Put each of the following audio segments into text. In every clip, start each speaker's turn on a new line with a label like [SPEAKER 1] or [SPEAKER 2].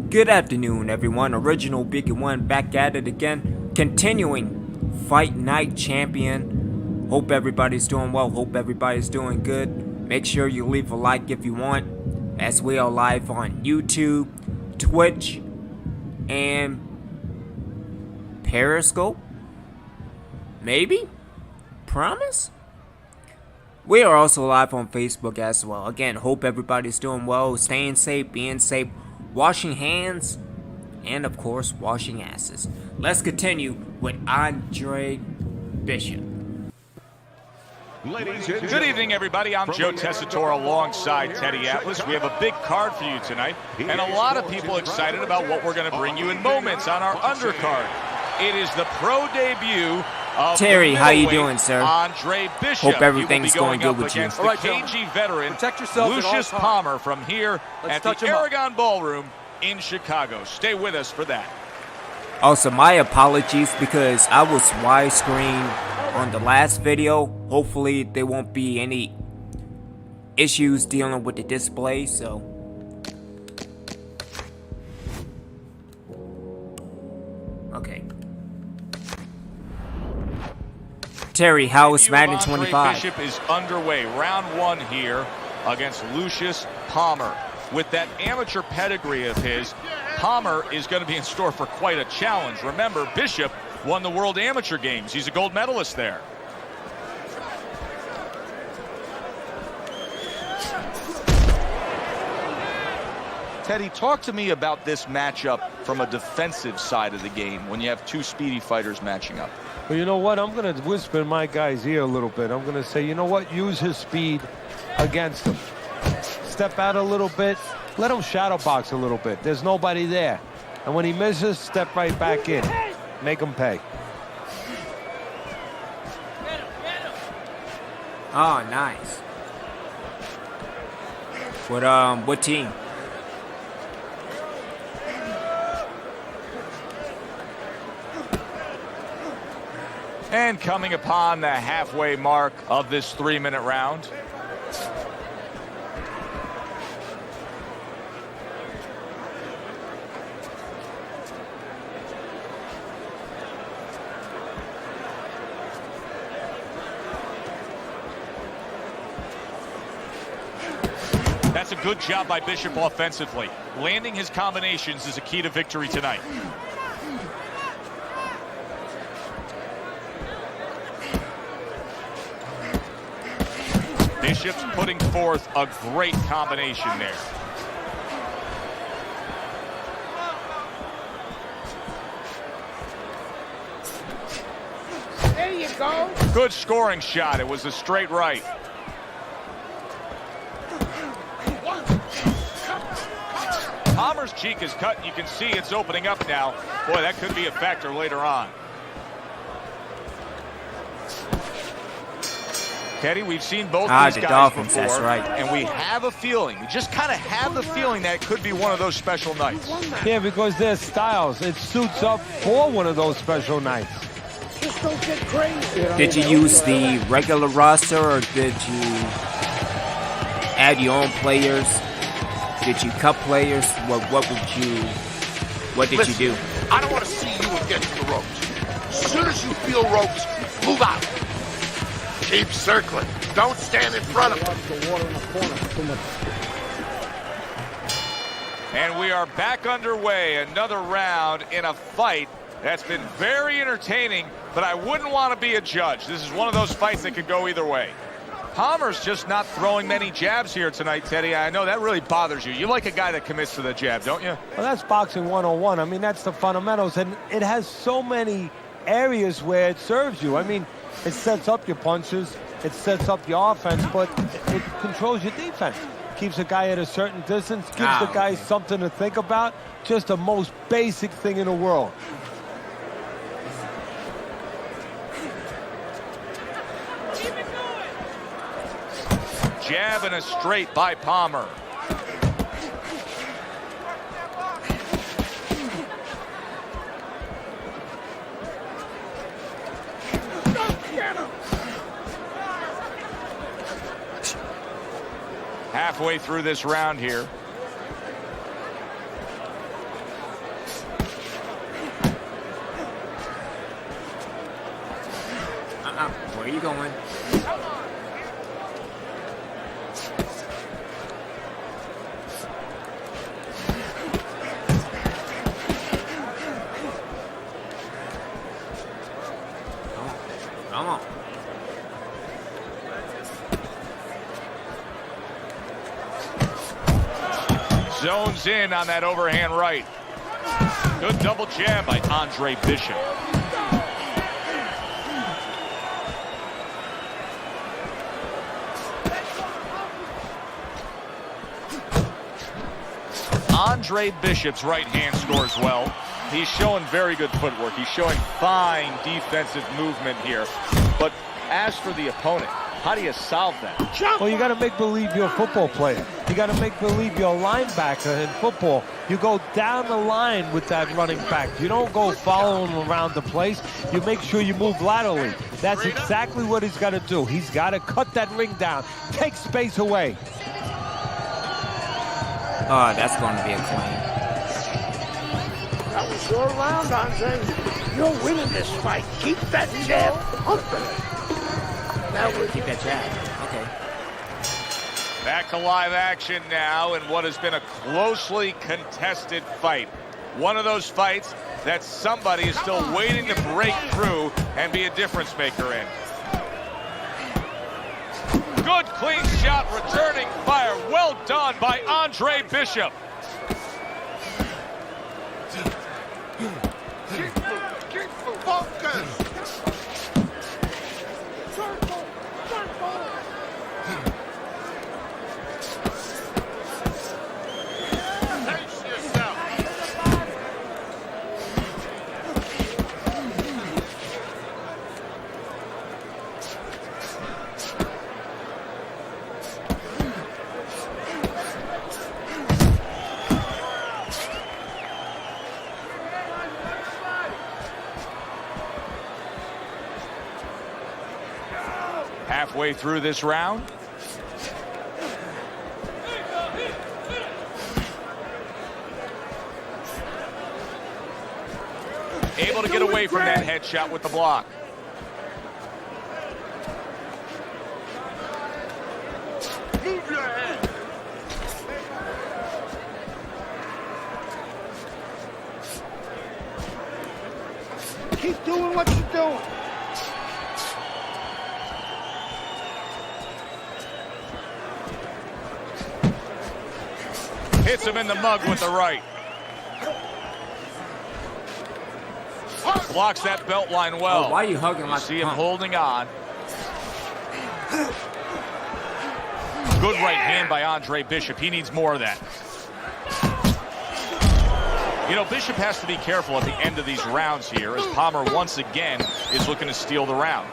[SPEAKER 1] Good afternoon, everyone. Original Biggie One back at it again. Continuing Fight Night Champion. Hope everybody's doing well. Hope everybody's doing good. Make sure you leave a like if you want, as we are live on YouTube, Twitch, and Periscope. Maybe? Promise? We are also live on Facebook as well. Again, hope everybody's doing well, staying safe, being safe, washing hands, and of course, washing asses. Let's continue with Andre Bishop.
[SPEAKER 2] Good evening, everybody. I'm Joe Tessitore alongside Teddy Atlas. We have a big card for you tonight, and a lot of people excited about what we're going to bring you in moments on our undercard. It is the pro debut of
[SPEAKER 1] Terry. How you doing, sir?
[SPEAKER 2] Andre Bishop.
[SPEAKER 1] Hope everything's going good with you.
[SPEAKER 2] Against the KG veteran Lucius Palmer from here at the Aragon Ballroom in Chicago. Stay with us for that.
[SPEAKER 1] Also, my apologies because I was widescreen on the last video. Hopefully there won't be any issues dealing with the display, so okay. Terry, how is Madden 25?
[SPEAKER 2] Bishop is underway. Round one here against Lucius Palmer. With that amateur pedigree of his, Palmer is going to be in store for quite a challenge. Remember, Bishop won the World Amateur Games. He's a gold medalist there. Teddy, talk to me about this matchup from a defensive side of the game when you have two speedy fighters matching up.
[SPEAKER 3] Well, you know what? I'm going to whisper in my guy's ear a little bit. I'm going to say, you know what? Use his speed against him. Step out a little bit. Let him shadow box a little bit. There's nobody there. And when he misses, step right back in. Make him pay.
[SPEAKER 1] Oh, nice. What team?
[SPEAKER 2] And coming upon the halfway mark of this 3-minute round. That's a good job by Bishop offensively. Landing his combinations is a key to victory tonight. Bishop's putting forth a great combination there.
[SPEAKER 4] There you go.
[SPEAKER 2] Good scoring shot. It was a straight right. Palmer's cheek is cut, and you can see it's opening up now. Boy, that could be a factor later on. Teddy, we've seen both these
[SPEAKER 1] the
[SPEAKER 2] guys
[SPEAKER 1] Dolphins,
[SPEAKER 2] before,
[SPEAKER 1] that's right.
[SPEAKER 2] And we have a feeling, we just kind of have the feeling that it could be one of those special nights.
[SPEAKER 3] Yeah, because their styles, it suits up for one of those special nights.
[SPEAKER 4] Just don't get crazy.
[SPEAKER 1] Did you use the regular roster, or did you add your own players? Did you cut players? What did you do?
[SPEAKER 4] I don't want to see you against the ropes. As soon as you feel ropes, move out. Keep circling. Don't stand in front of them.
[SPEAKER 2] And we are back underway. Another round in a fight that's been very entertaining, but I wouldn't want to be a judge. This is one of those fights that could go either way. Palmer's just not throwing many jabs here tonight, Teddy. I know that really bothers you. You like a guy that commits to the jab, don't you?
[SPEAKER 3] Well, that's boxing 101. I mean, that's the fundamentals. And it has so many areas where it serves you. I mean, it sets up your punches, it sets up your offense, but it controls your defense. Keeps a guy at a certain distance, gives the guy something to think about. Just the most basic thing in the world.
[SPEAKER 2] Jab and a straight by Palmer. Halfway through this round here.
[SPEAKER 1] Where you going? Come on.
[SPEAKER 2] Zones in on that overhand right. Good double jab by Andre Bishop. Andre Bishop's right hand scores well. He's showing very good footwork. He's showing fine defensive movement here. But as for the opponent, how do you solve that?
[SPEAKER 3] Well, you got to make believe you're a football player. You got to make believe you're a linebacker in football. You go down the line with that running back. You don't go following him around the place. You make sure you move laterally. That's exactly what he's got to do. He's got to cut that ring down, take space away.
[SPEAKER 1] Oh, that's going to be a claim.
[SPEAKER 4] That was your round, Andre. You're winning this fight. Keep that jab pumping. Now we're
[SPEAKER 1] Keep that jab. Okay.
[SPEAKER 2] Back to live action now in what has been a closely contested fight. One of those fights that somebody is still waiting to break through and be a difference maker in. Good clean shot, returning fire. Well done by Andre Bishop.
[SPEAKER 4] keep focus. Pace yourself.
[SPEAKER 2] Halfway through this round. Able to get away from that headshot with the block.
[SPEAKER 4] Move your head. Keep doing what you're doing.
[SPEAKER 2] Hits him in the mug with the right. Blocks that belt line well.
[SPEAKER 1] Oh, why are you hugging like
[SPEAKER 2] See
[SPEAKER 1] a
[SPEAKER 2] him
[SPEAKER 1] punk?
[SPEAKER 2] holding on. Good right hand by Andre Bishop. He needs more of that. You know, Bishop has to be careful at the end of these rounds here as Palmer once again is looking to steal the round.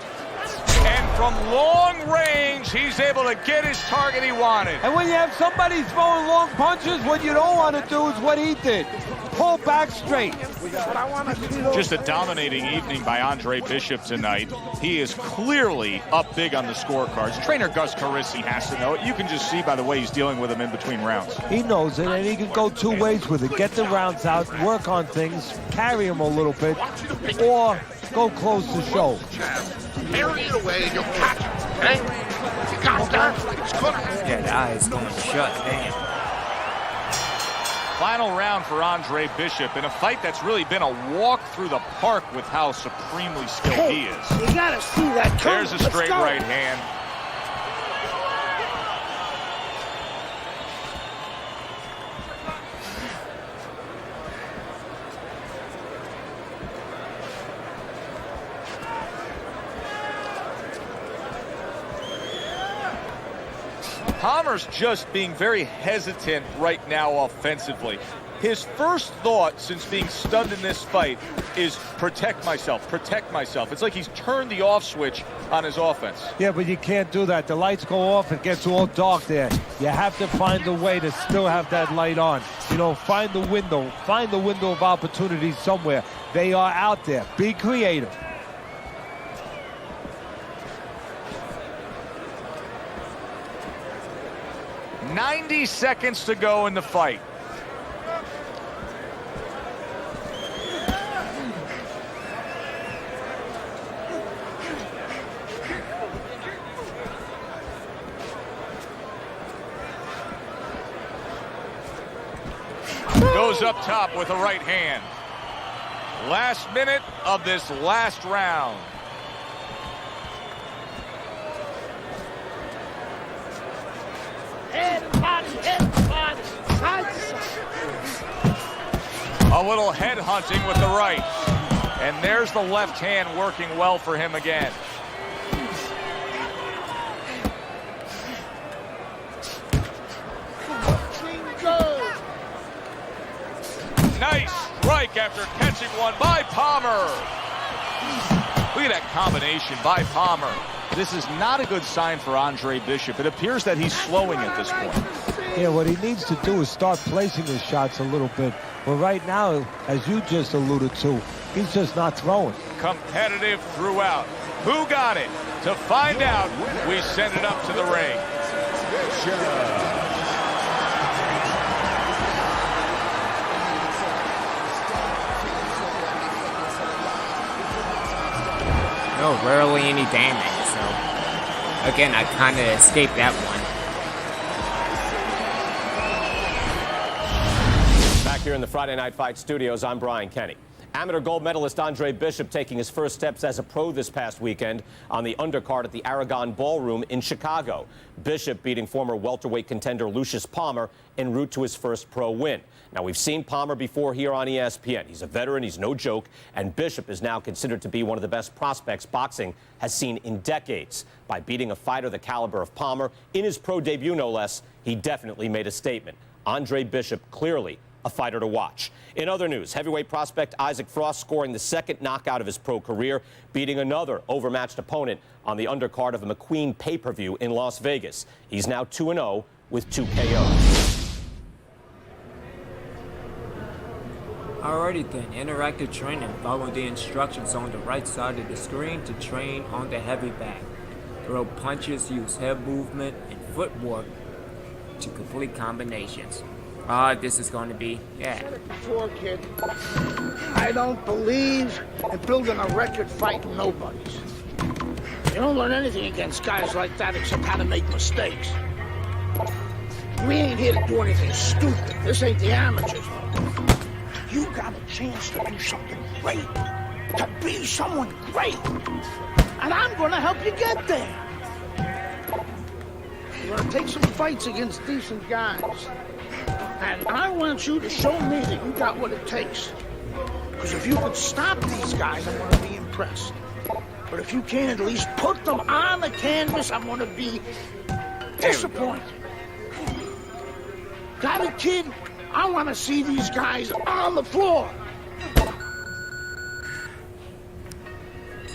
[SPEAKER 2] And from long range, he's able to get his target he wanted.
[SPEAKER 3] And when you have somebody throwing long punches, what you don't want to do is what he did. Pull back straight.
[SPEAKER 2] Just a dominating evening by Andre Bishop tonight. He is clearly up big on the scorecards. Trainer Gus Carisi has to know it. You can just see by the way he's dealing with him in between rounds.
[SPEAKER 3] He knows it, and he can go two ways with it. Get the rounds out, work on things, carry him a little bit, or go close the show.
[SPEAKER 4] Carry it away and you'll catch it. Hey, you got that? It's good.
[SPEAKER 1] Yeah, the eye is going shut. Damn.
[SPEAKER 2] Final round for Andre Bishop in a fight that's really been a walk through the park with how supremely skilled he is.
[SPEAKER 4] You gotta see that.
[SPEAKER 2] There's a straight right hand. Palmer's just being very hesitant right now offensively. His first thought since being stunned in this fight is protect myself, protect myself. It's like he's turned the off switch on his offense.
[SPEAKER 3] Yeah, but you can't do that. The lights go off, it gets all dark there. You have to find a way to still have that light on. You know, find the window of opportunity somewhere. They are out there. Be creative.
[SPEAKER 2] "90 seconds to go in the fight. goes up top with a right hand. Last minute of this last round. A little head hunting with the right. And there's the left hand working well for him again. Nice strike after catching one by Palmer. Look at that combination by Palmer. This is not a good sign for Andre Bishop. It appears that he's slowing at this point.
[SPEAKER 3] Yeah, what he needs to do is start placing his shots a little bit. But right now, as you just alluded to, he's just not throwing.
[SPEAKER 2] Competitive throughout. Who got it? To find out, we send it up to the ring.
[SPEAKER 1] No, rarely any damage, so again, I kind of escaped that one.
[SPEAKER 5] Back here in the Friday Night Fight studios, I'm Brian Kenny. Amateur gold medalist Andre Bishop taking his first steps as a pro this past weekend on the undercard at the Aragon Ballroom in Chicago. Bishop beating former welterweight contender Lucius Palmer en route to his first pro win. Now, we've seen Palmer before here on ESPN. He's a veteran, he's no joke, and Bishop is now considered to be one of the best prospects boxing has seen in decades. By beating a fighter the caliber of Palmer in his pro debut, no less, he definitely made a statement. Andre Bishop clearly a fighter to watch. In other news, heavyweight prospect Isaac Frost scoring the second knockout of his pro career, beating another overmatched opponent on the undercard of a McQueen pay-per-view in Las Vegas. He's now 2-0 with 2 KOs.
[SPEAKER 1] Alrighty then, interactive training. Follow the instructions on the right side of the screen to train on the heavy bag. Throw punches, use head movement and footwork to complete combinations. This is going to be,
[SPEAKER 6] Before, kid, I don't believe in building a record fighting nobodies. You don't learn anything against guys like that except how to make mistakes. We ain't here to do anything stupid. This ain't the amateurs. You got a chance to do something great, to be someone great, and I'm gonna help you get there. You're gonna take some fights against decent guys. And I want you to show me that you got what it takes. Because if you can stop these guys, I'm going to be impressed. But if you can't at least put them on the canvas, I'm going to be disappointed. Got it, kid? I want to see these guys on the floor.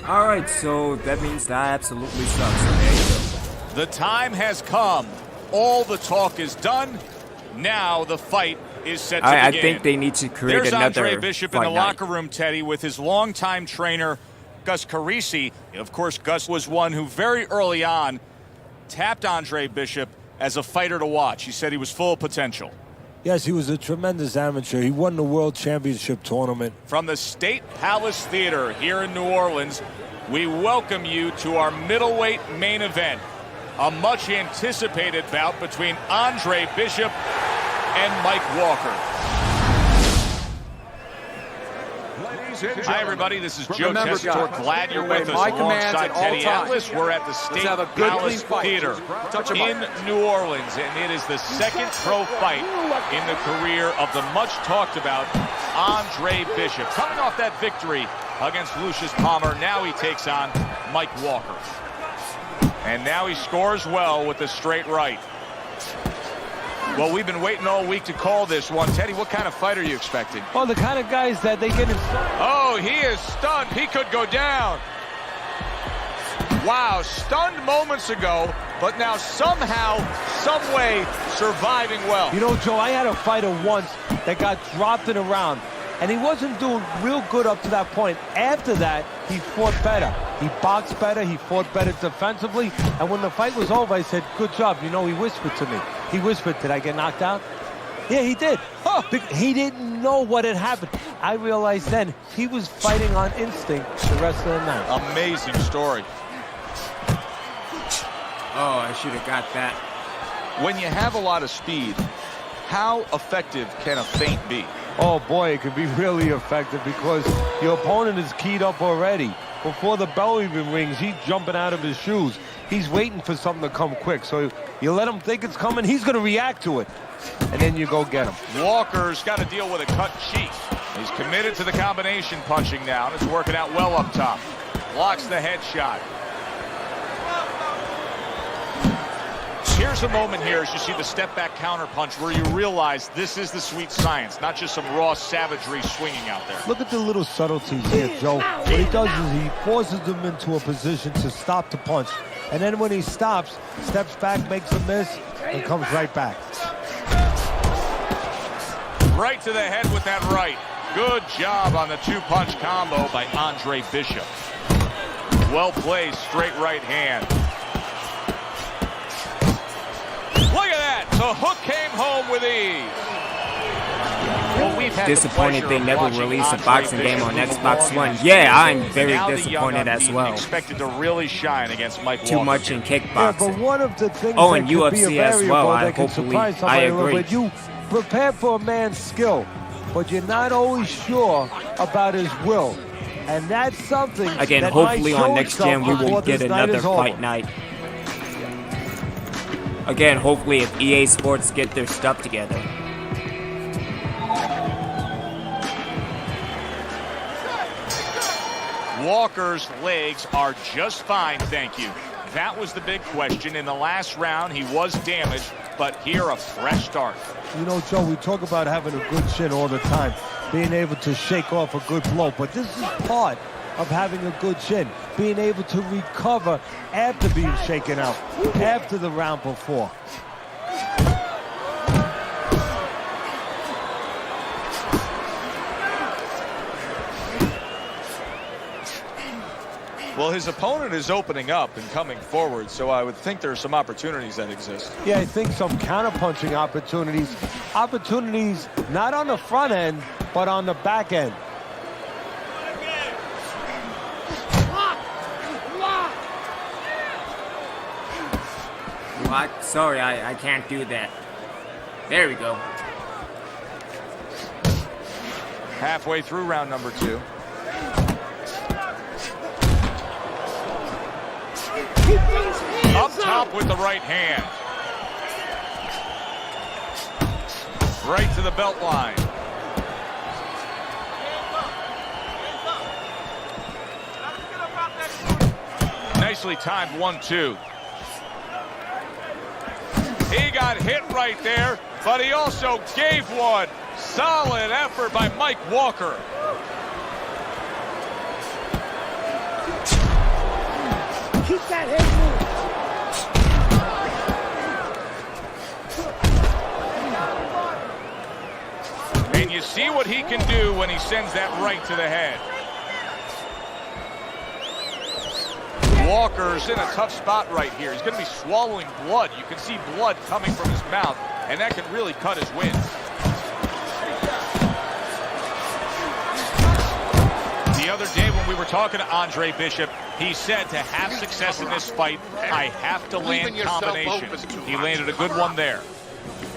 [SPEAKER 1] Alright, so that means that absolutely sucks. So there you go.
[SPEAKER 2] The time has come. All the talk is done. Now the fight is set to begin.
[SPEAKER 1] I think they need to create
[SPEAKER 2] There's
[SPEAKER 1] another
[SPEAKER 2] Andre Bishop in the locker room, Teddy, with his longtime trainer, Gus Carisi. Of course, Gus was one who very early on tapped Andre Bishop as a fighter to watch. He said he was full of potential.
[SPEAKER 3] Yes, he was a tremendous amateur. He won the World Championship tournament.
[SPEAKER 2] From the State Palace Theater here in New Orleans, we welcome you to our middleweight main event. A much-anticipated bout between Andre Bishop and Mike Walker. Hi, everybody. This is Joe Tessitore. Glad you're with us alongside Teddy Atlas. We're at the State Palace Theater in New Orleans, and it is the second pro fight in the career of the much-talked-about Andre Bishop. Coming off that victory against Lucius Palmer, now he takes on Mike Walker. And now he scores well with the straight right. Well, we've been waiting all week to call this one. Teddy, what kind of fight are you expecting?
[SPEAKER 3] Well, the kind of guys that they get in.
[SPEAKER 2] Oh, he is stunned. He could go down. Wow, stunned moments ago, but now somehow, some way, surviving well.
[SPEAKER 3] You know, Joe, I had a fighter once that got dropped in a round, and he wasn't doing real good up to that point. After that, he fought better. He boxed better, he fought better defensively, and when the fight was over, I said, good job. You know, he whispered to me. He whispered, did I get knocked out? Yeah, he did. He didn't know what had happened. I realized then he was fighting on instinct the rest of the night.
[SPEAKER 2] Amazing story.
[SPEAKER 1] Oh, I should have got that.
[SPEAKER 2] When you have a lot of speed, how effective can a feint be?
[SPEAKER 3] Oh boy, it can be really effective because your opponent is keyed up already. Before the bell even rings, he's jumping out of his shoes. He's waiting for something to come quick. So you let him think it's coming, he's going to react to it. And then you go get him.
[SPEAKER 2] Walker's got to deal with a cut cheek. He's committed to the combination punching now. And it's working out well up top. Blocks the headshot. Here's a moment here as you see the step-back counter punch where you realize this is the sweet science, not just some raw savagery swinging out there.
[SPEAKER 3] Look at the little subtleties here, Joe. What he does is he forces them into a position to stop the punch. And then when he stops, steps back, makes a miss, and comes right back.
[SPEAKER 2] Right to the head with that right. Good job on the two-punch combo by Andre Bishop. Well played, straight right hand. Look at that. The hook came home with ease. Well, we've had
[SPEAKER 1] Disappointed they never released a boxing game on Xbox One. Yeah, I'm very disappointed as well.
[SPEAKER 2] Expected to really shine against Mike
[SPEAKER 1] Too
[SPEAKER 2] Walker.
[SPEAKER 1] much in
[SPEAKER 3] Yeah, but
[SPEAKER 1] kickboxing.
[SPEAKER 3] one of the things
[SPEAKER 1] Oh,
[SPEAKER 3] that
[SPEAKER 1] and
[SPEAKER 3] could be a
[SPEAKER 1] UFC as
[SPEAKER 3] variable
[SPEAKER 1] well.
[SPEAKER 3] that can
[SPEAKER 1] Hopefully,
[SPEAKER 3] surprise
[SPEAKER 1] I
[SPEAKER 3] somebody a little
[SPEAKER 1] agree.
[SPEAKER 3] bit. You prepare for a man's skill, but you're not always sure about his will. And that's something
[SPEAKER 1] Again,
[SPEAKER 3] that
[SPEAKER 1] hopefully
[SPEAKER 3] might
[SPEAKER 1] on
[SPEAKER 3] show
[SPEAKER 1] next
[SPEAKER 3] itself
[SPEAKER 1] gen we will
[SPEAKER 3] before
[SPEAKER 1] get
[SPEAKER 3] this night
[SPEAKER 1] another
[SPEAKER 3] is over.
[SPEAKER 1] fight night. Again, hopefully if EA Sports get their stuff together.
[SPEAKER 2] Walker's legs are just fine, thank you. That was the big question. In the last round, he was damaged, but here a fresh start.
[SPEAKER 3] You know, Joe, we talk about having a good chin all the time, being able to shake off a good blow, but this is part of having a good chin, being able to recover after being shaken out, after the round before.
[SPEAKER 2] Well, his opponent is opening up and coming forward, so I would think there are some opportunities that exist.
[SPEAKER 3] Yeah, I think some counter-punching opportunities. Opportunities not on the front end, but on the back end.
[SPEAKER 1] What? Sorry, I can't do that. There we go.
[SPEAKER 2] Halfway through round number 2. Up top with the right hand. Right to the belt line. Nicely timed 1-2. He got hit right there, but he also gave one. Solid effort by Mike Walker.
[SPEAKER 6] Keep that head moving.
[SPEAKER 2] And you see what he can do when he sends that right to the head. Walker's in a tough spot right here. He's going to be swallowing blood. You can see blood coming from his mouth, and that can really cut his wind. The other day when we were talking to Andre Bishop, he said to have success in this fight, I have to land
[SPEAKER 4] Leaving yourself
[SPEAKER 2] combinations.
[SPEAKER 4] open too
[SPEAKER 2] He
[SPEAKER 4] much.
[SPEAKER 2] landed a good one there.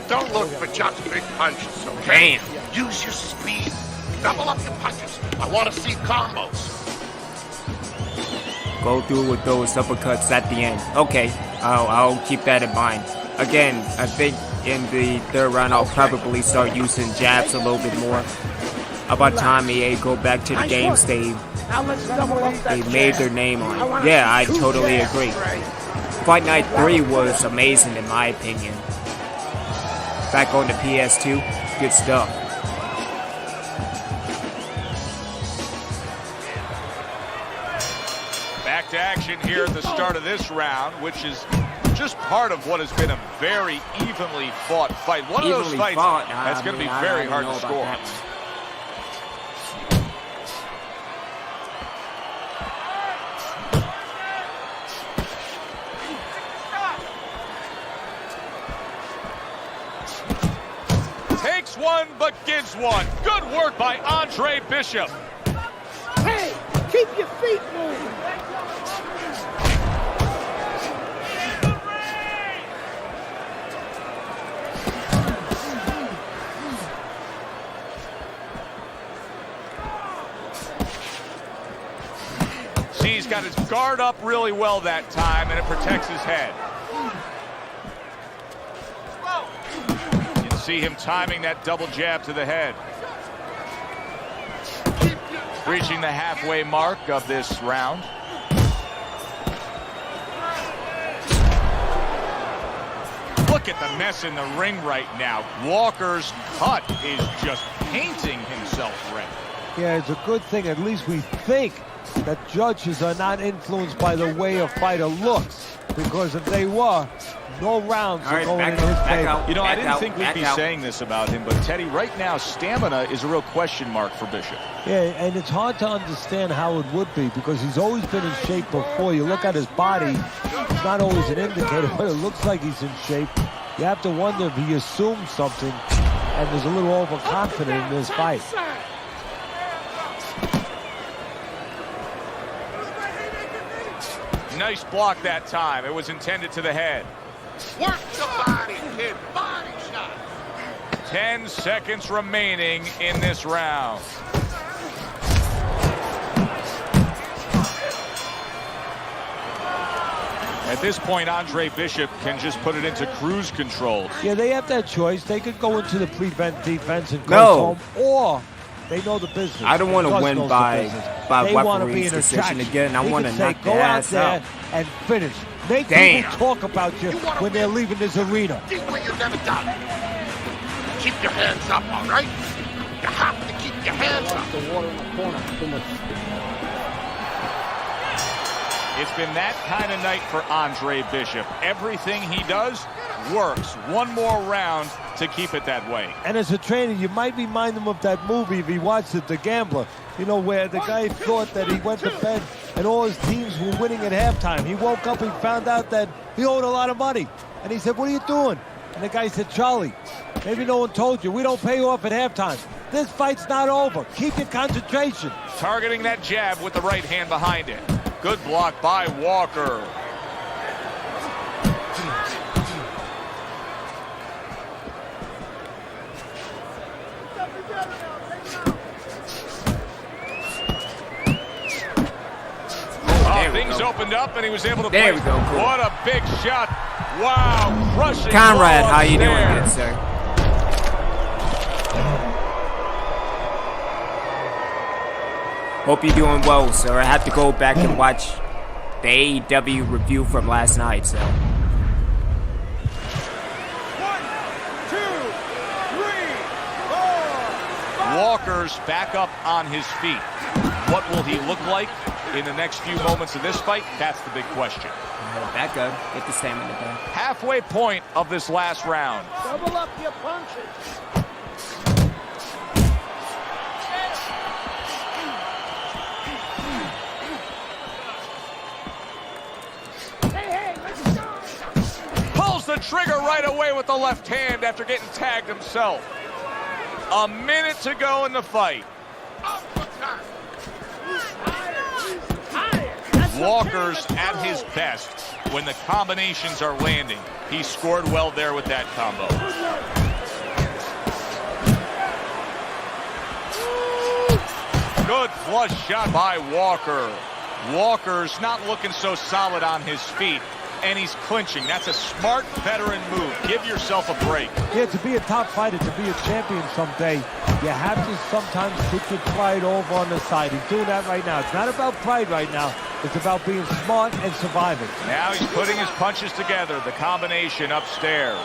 [SPEAKER 4] Don't look for just big punches, okay?
[SPEAKER 1] Damn.
[SPEAKER 4] Use your speed. Double up your punches. I want to see combos.
[SPEAKER 1] Go through with those uppercuts at the end. Okay, I'll keep that in mind. Again, I think in the third round I'll probably start using jabs a little bit more. About time EA go back to the games they
[SPEAKER 6] Now let's double up that
[SPEAKER 1] made
[SPEAKER 6] jab.
[SPEAKER 1] their name
[SPEAKER 6] I
[SPEAKER 1] on.
[SPEAKER 6] want
[SPEAKER 1] Yeah, I
[SPEAKER 6] two
[SPEAKER 1] totally
[SPEAKER 6] jabs,
[SPEAKER 1] agree.
[SPEAKER 6] Ray.
[SPEAKER 1] Fight Night 3 was amazing in my opinion. Back on the PS2, good stuff.
[SPEAKER 2] Back to action here at the start of this round, which is just part of what has been a very evenly fought fight. One of those
[SPEAKER 1] Evenly
[SPEAKER 2] fights
[SPEAKER 1] fought,
[SPEAKER 2] that's going to be
[SPEAKER 1] I
[SPEAKER 2] very
[SPEAKER 1] don't
[SPEAKER 2] hard
[SPEAKER 1] know
[SPEAKER 2] to
[SPEAKER 1] about
[SPEAKER 2] score.
[SPEAKER 1] that one.
[SPEAKER 2] Takes one, but gives one. Good work by Andre Bishop.
[SPEAKER 6] Hey, keep your feet moving.
[SPEAKER 2] got his guard up really well that time, and it protects his head. You can see him timing that double jab to the head. Reaching the halfway mark of this round. Look at the mess in the ring right now. Walker's cut is just painting himself red.
[SPEAKER 3] Yeah, it's a good thing. At least we think that judges are not influenced by the way a fighter looks. Because if they were, no rounds are going in his favor.
[SPEAKER 2] You know, I didn't think we'd be saying this about him, but Teddy, right now, stamina is a real question mark for Bishop.
[SPEAKER 3] Yeah, and it's hard to understand how it would be because he's always been in shape before. You look at his body, it's not always an indicator, but it looks like he's in shape. You have to wonder if he assumed something and was a little overconfident in this fight.
[SPEAKER 2] Nice block that time. It was intended to the head.
[SPEAKER 4] Work the body, kid. Body shot.
[SPEAKER 2] 10 seconds remaining in this round. At this point, Andre Bishop can just put it into cruise control.
[SPEAKER 3] Yeah, they have that choice. They could go into the prevent defense and go home, or they know the business.
[SPEAKER 1] I don't want to win by
[SPEAKER 3] they want to be
[SPEAKER 1] referee's
[SPEAKER 3] in
[SPEAKER 1] decision
[SPEAKER 3] attraction.
[SPEAKER 1] again. I want to knock
[SPEAKER 3] go
[SPEAKER 1] their
[SPEAKER 3] out
[SPEAKER 1] ass
[SPEAKER 3] there
[SPEAKER 1] out.
[SPEAKER 3] and finish. Make people talk about you when they're leaving this arena.
[SPEAKER 4] Think what you've never done. Keep your hands up, all right? You have to keep your hands up.
[SPEAKER 6] The water in the corner. Too much.
[SPEAKER 2] It's been that kind of night for Andre Bishop. Everything he does works. One more round to keep it that way.
[SPEAKER 3] And as a trainer, you might remind him of that movie if he watched it, The Gambler. You know, where the guy thought that he went to bed and all his teams were winning at halftime. He woke up and found out that he owed a lot of money. And he said, "What are you doing?" And the guy said, "Charlie, maybe no one told you. We don't pay off at halftime. This fight's not over. Keep your concentration."
[SPEAKER 2] Targeting that jab with the right hand behind it. Good block by Walker. Things opened up and he was able to
[SPEAKER 1] There
[SPEAKER 2] place.
[SPEAKER 1] we go, cool.
[SPEAKER 2] What a big shot. Wow, crushing.
[SPEAKER 1] Conrad, how you doing,
[SPEAKER 2] there.
[SPEAKER 1] good sir? Hope you're doing well, sir. I have to go back and watch the AEW review from last night, so.
[SPEAKER 2] 1, 2, 3, 4. Walker's back up on his feet. What will he look like in the next few moments of this fight? That's the big question.
[SPEAKER 1] Back up. Get the stamina back.
[SPEAKER 2] Halfway point of this last round.
[SPEAKER 6] Double up your punches. Hey, let's go.
[SPEAKER 2] Pulls the trigger right away with the left hand after getting tagged himself. A minute to go in the fight. Walker's at his best when the combinations are landing. He scored well there with that combo. Good flush shot by Walker. Walker's not looking so solid on his feet, and he's clinching. That's a smart veteran move. Give yourself a break.
[SPEAKER 3] Yeah, to be a top fighter, to be a champion someday, you have to sometimes put your pride over on the side. He's doing that right now. It's not about pride right now. It's about being smart and surviving.
[SPEAKER 2] Now he's putting his punches together, the combination upstairs.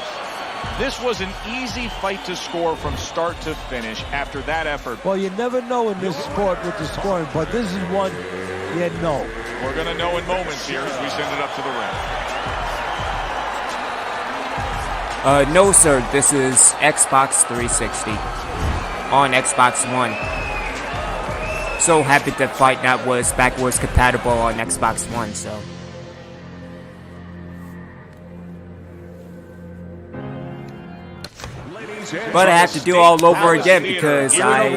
[SPEAKER 2] This was an easy fight to score from start to finish after that effort.
[SPEAKER 3] Well, you never know in this sport with the scoring, but this is one you know.
[SPEAKER 2] We're going to know in moments here as we send it up to the ring.
[SPEAKER 1] No, sir. This is Xbox 360 on Xbox One. So happy that Fight Night was backwards compatible on Xbox One, so. But I have to do all over again because I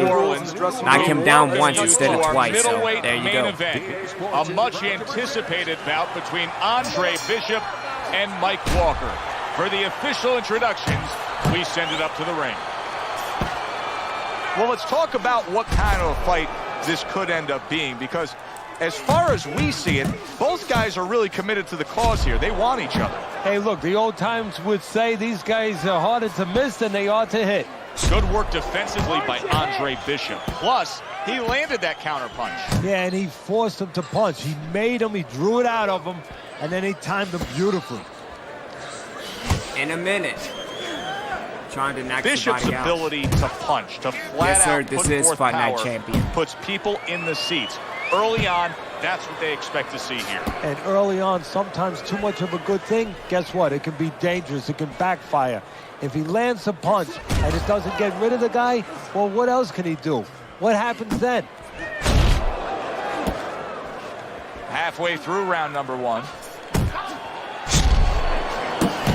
[SPEAKER 1] knocked him down once instead of twice, so there you go.
[SPEAKER 2] A much anticipated bout between Andre Bishop and Mike Walker. For the official introductions, we send it up to the ring. Well, let's talk about what kind of a fight this could end up being, because as far as we see it, both guys are really committed to the cause here. They want each other.
[SPEAKER 3] Hey, look, the old times would say these guys are harder to miss than they are to hit.
[SPEAKER 2] Good work defensively by Andre Bishop. Plus, he landed that counter punch.
[SPEAKER 3] Yeah, and he forced him to punch. He made him, he drew it out of him, and then he timed him beautifully.
[SPEAKER 1] In a minute. Trying to knock
[SPEAKER 2] Bishop's
[SPEAKER 1] somebody out.
[SPEAKER 2] ability to punch, to flat
[SPEAKER 1] Yes, sir,
[SPEAKER 2] out
[SPEAKER 1] this
[SPEAKER 2] put
[SPEAKER 1] is
[SPEAKER 2] forth
[SPEAKER 1] Fight Night
[SPEAKER 2] power,
[SPEAKER 1] Champion.
[SPEAKER 2] puts people in the seats. Early on, that's what they expect to see here.
[SPEAKER 3] And early on, sometimes too much of a good thing, guess what? It can be dangerous. It can backfire. If he lands a punch and it doesn't get rid of the guy, well, what else can he do? What happens then?
[SPEAKER 2] Halfway through round number one.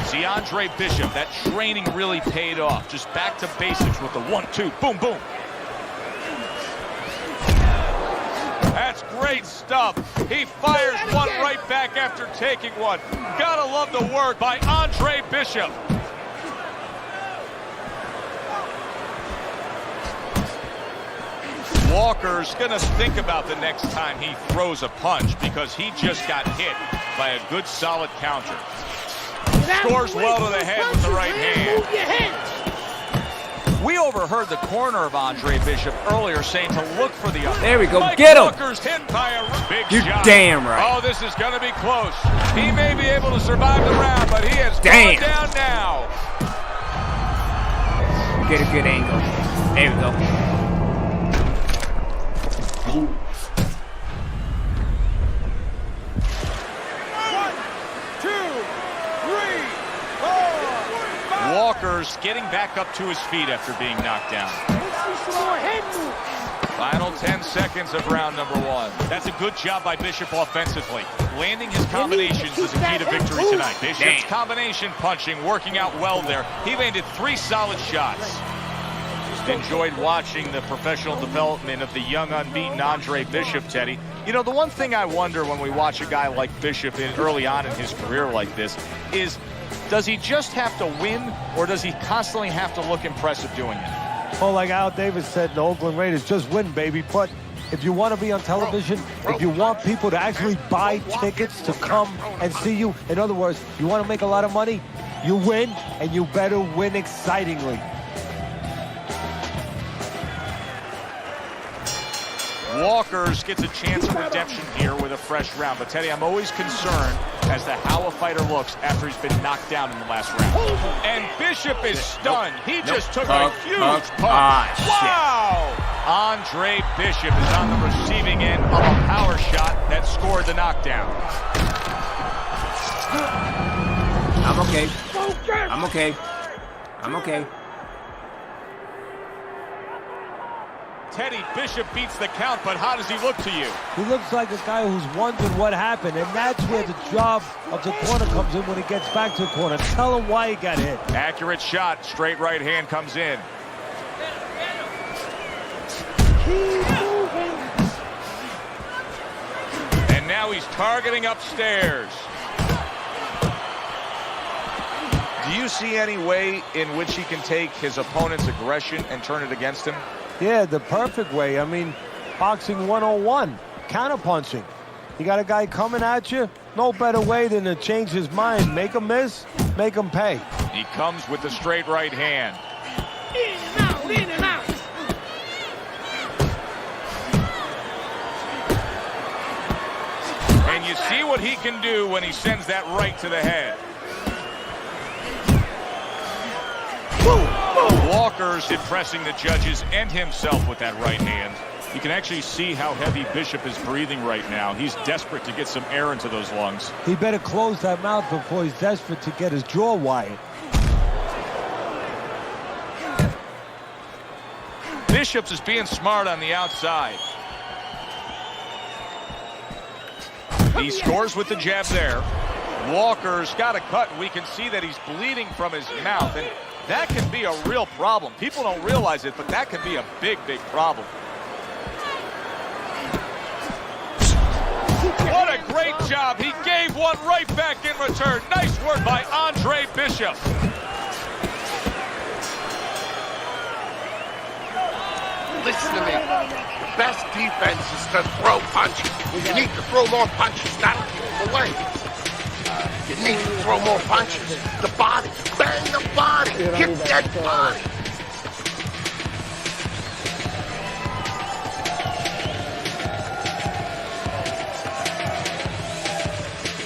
[SPEAKER 2] See, Andre Bishop, that training really paid off. Just back to basics with the 1-2, boom, boom. That's great stuff. He fires one right back after taking one. Gotta love the work by Andre Bishop. Walker's gonna think about the next time he throws a punch because he just got hit by a good solid counter. Scores well to the head with the right hand. We overheard the corner of Andre Bishop earlier saying to look for the other.
[SPEAKER 1] There we go.
[SPEAKER 2] Mike
[SPEAKER 1] Get him.
[SPEAKER 2] Walker's hit by a big
[SPEAKER 1] You're
[SPEAKER 2] shot.
[SPEAKER 1] damn right.
[SPEAKER 2] Oh, this is going to be close. He may be able to survive the round, but he has gone down now.
[SPEAKER 1] Get a good angle. There we go.
[SPEAKER 2] Walker's getting back up to his feet after being knocked down. Final 10 seconds of round number one. That's a good job by Bishop offensively. Landing his combinations is a key to victory tonight. Bishop's combination punching working out well there. He landed 3 solid shots. Just enjoyed watching the professional development of the young unbeaten Andre Bishop, Teddy. You know, the one thing I wonder when we watch a guy like Bishop early on in his career like this is, does he just have to win, or does he constantly have to look impressive doing it?
[SPEAKER 3] Well, like Al Davis said in the Oakland Raiders, just win, baby. But if you want to be on television, if you want people to actually buy tickets to come and see you, in other words, you want to make a lot of money, you win, and you better win excitingly.
[SPEAKER 2] Walker's gets a chance of redemption here with a fresh round. But, Teddy, I'm always concerned as to how a fighter looks after he's been knocked down in the last round. And Bishop is stunned. He just took a huge punch. Wow! Andre Bishop is on the receiving end of a power shot that scored the knockdown.
[SPEAKER 1] I'm okay. I'm okay. I'm okay.
[SPEAKER 2] Teddy, Bishop beats the count, but how does he look to you?
[SPEAKER 3] He looks like a guy who's wondering what happened, and that's where the job of the corner comes in when he gets back to the corner. Tell him why he got hit.
[SPEAKER 2] Accurate shot, straight right hand comes in. And now he's targeting upstairs. Do you see any way in which he can take his opponent's aggression and turn it against him?
[SPEAKER 3] Yeah, the perfect way. I mean, boxing 101, counterpunching. You got a guy coming at you, no better way than to change his mind. Make him miss, make him pay.
[SPEAKER 2] He comes with the straight right hand.
[SPEAKER 6] In and out, in and out.
[SPEAKER 2] And you see what he can do when he sends that right to the head. Walker's impressing the judges and himself with that right hand. You can actually see how heavy Bishop is breathing right now. He's desperate to get some air into those lungs.
[SPEAKER 3] He better close that mouth before he's desperate to get his jaw wired.
[SPEAKER 2] Bishop's is being smart on the outside. He scores with the jab there. Walker's got a cut. We can see that he's bleeding from his mouth, and that can be a real problem. People don't realize it, but that can be a big, big problem. What a great job. He gave one right back in return. Nice work by Andre Bishop.
[SPEAKER 4] Listen to me. The best defense is to throw punches. You need to throw more punches. That'll keep them away. You need to throw more punches. The body. Bang the body. Hit that body.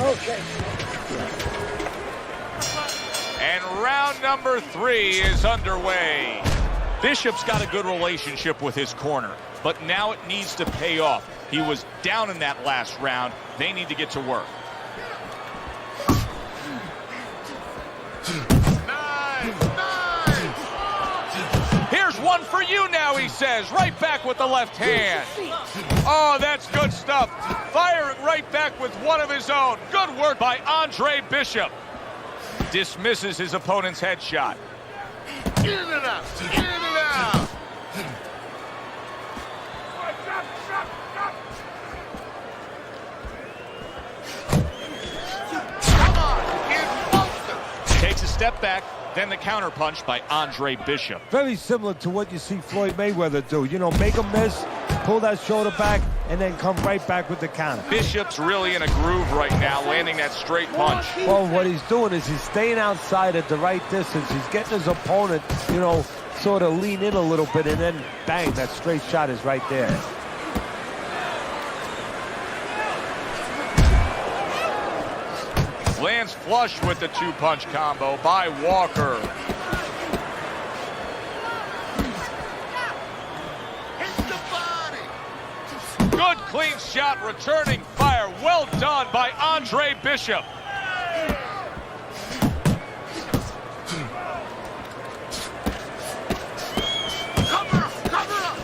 [SPEAKER 6] Okay.
[SPEAKER 2] And round number 3 is underway. Bishop's got a good relationship with his corner, but now it needs to pay off. He was down in that last round. They need to get to work. Here's one for you now, he says. Right back with the left hand. Oh, that's good stuff. Firing right back with one of his own. Good work by Andre Bishop. Dismisses his opponent's headshot.
[SPEAKER 4] In and out. In and out. Come on. Get closer.
[SPEAKER 2] Takes a step back, then the counterpunch by Andre Bishop.
[SPEAKER 3] Very similar to what you see Floyd Mayweather do. You know, make him miss, pull that shoulder back, and then come right back with the counter.
[SPEAKER 2] Bishop's really in a groove right now, landing that straight punch.
[SPEAKER 3] Well, what he's doing is he's staying outside at the right distance. He's getting his opponent, you know, sort of lean in a little bit, and then bang, that straight shot is right there.
[SPEAKER 2] Lands flush with the two-punch combo by Walker.
[SPEAKER 4] Hit the body.
[SPEAKER 2] Good clean shot, returning fire. Well done by Andre Bishop.
[SPEAKER 4] Cover up. Cover up.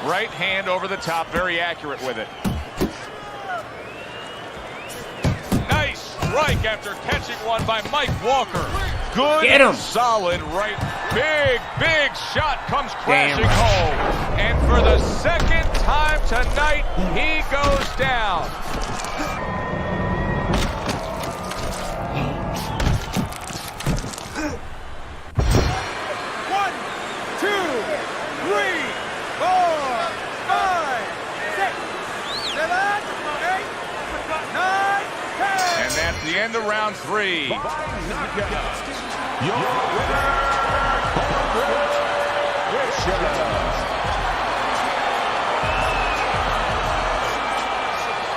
[SPEAKER 2] Right hand over the top, very accurate with it. Nice strike after catching one by Mike Walker. Good,
[SPEAKER 1] Get him.
[SPEAKER 2] solid right. Big shot comes crashing
[SPEAKER 1] Damn.
[SPEAKER 2] home. And for the second time tonight, he goes down. And that's the end of round 3.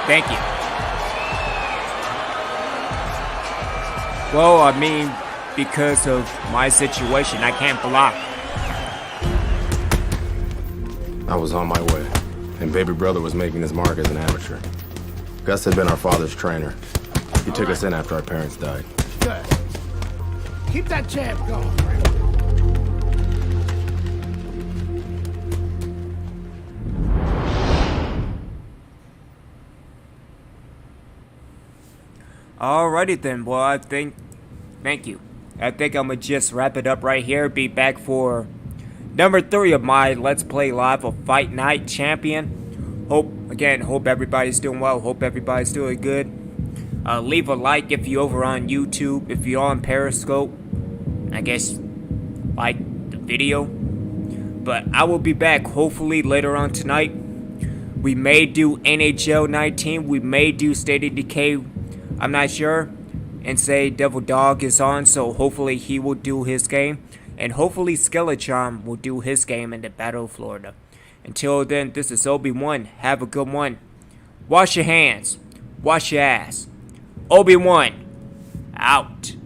[SPEAKER 1] Thank you. Well, I mean, because of my situation, I can't block.
[SPEAKER 7] I was on my way, and baby brother was making his mark as an amateur. Gus had been our father's trainer. He took us in after our parents died.
[SPEAKER 6] Good. Keep that jab going.
[SPEAKER 1] Alrighty then, well, thank you. I think I'm gonna just wrap it up right here. Be back for number 3 of my Let's Play Live of Fight Night Champion. Hope everybody's doing well. Hope everybody's doing good. Leave a like if you're over on YouTube. If you're on Periscope, I guess like the video. But I will be back hopefully later on tonight. We may do NHL 19. We may do State of Decay. I'm not sure. And say Devil Dog is on, so hopefully he will do his game. And hopefully Skeletron will do his game in the Battle of Florida. Until then, this is Obi-Wan. Have a good one. Wash your hands. Wash your ass. Obi-Wan. Out.